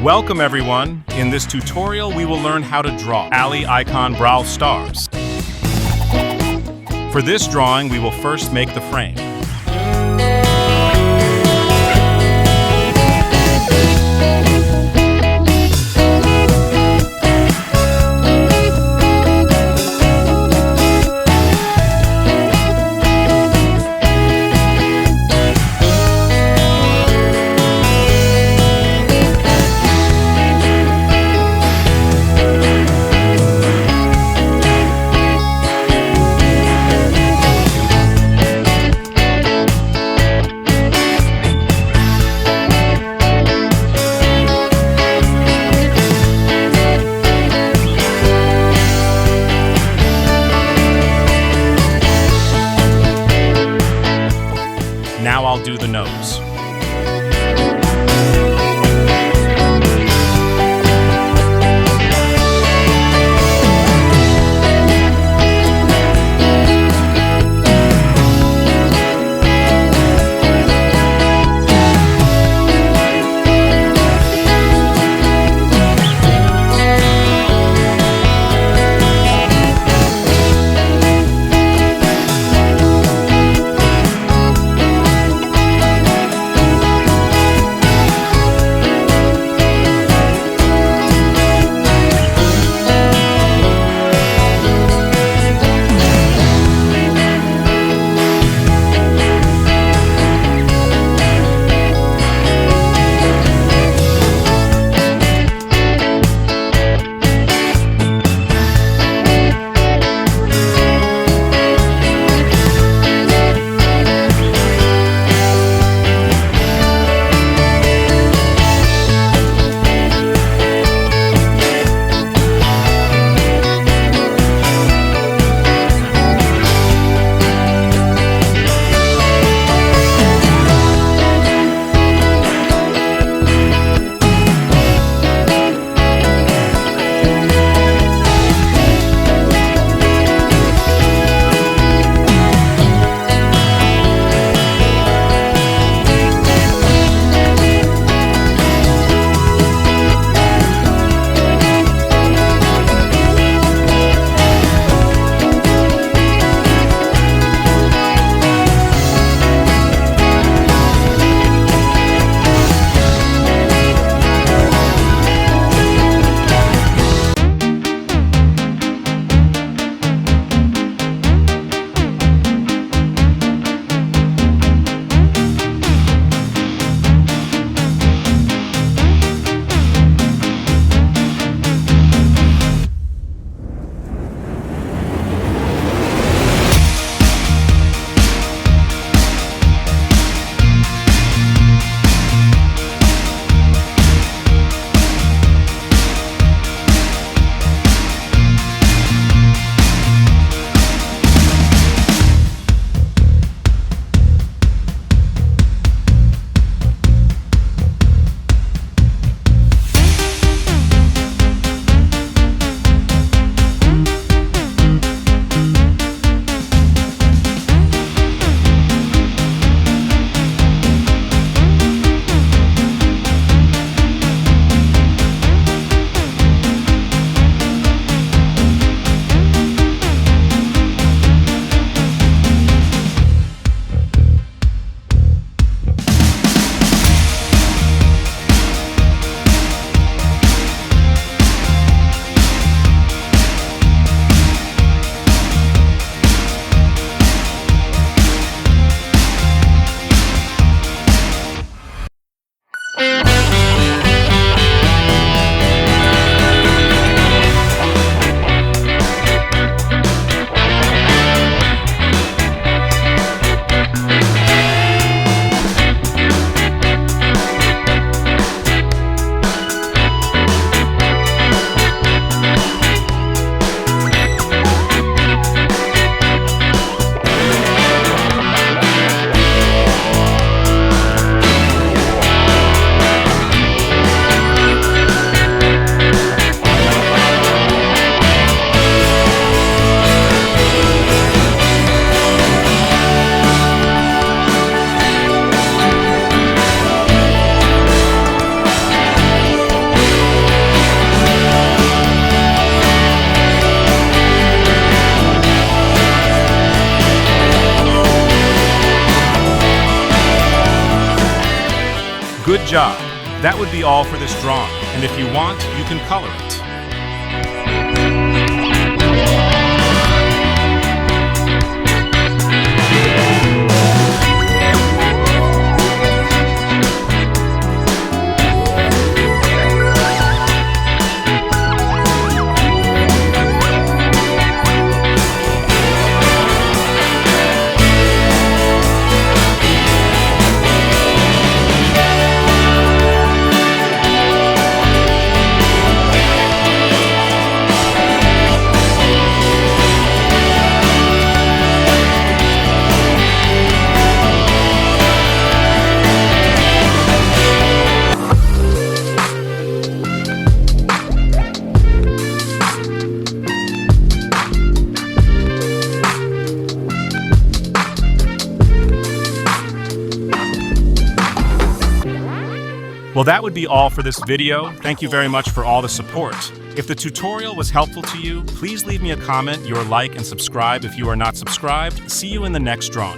Welcome everyone. In this tutorial, we will learn how to draw Alli icon Brawl Stars. For this drawing, we will first make the frame. Good job! That would be all for this drawing, and if you want, you can color it. Well, that would be all for this video. Thank you very much for all the support. If the tutorial was helpful to you, please leave me a comment, your like, and subscribe if you are not subscribed. See you in the next drawing.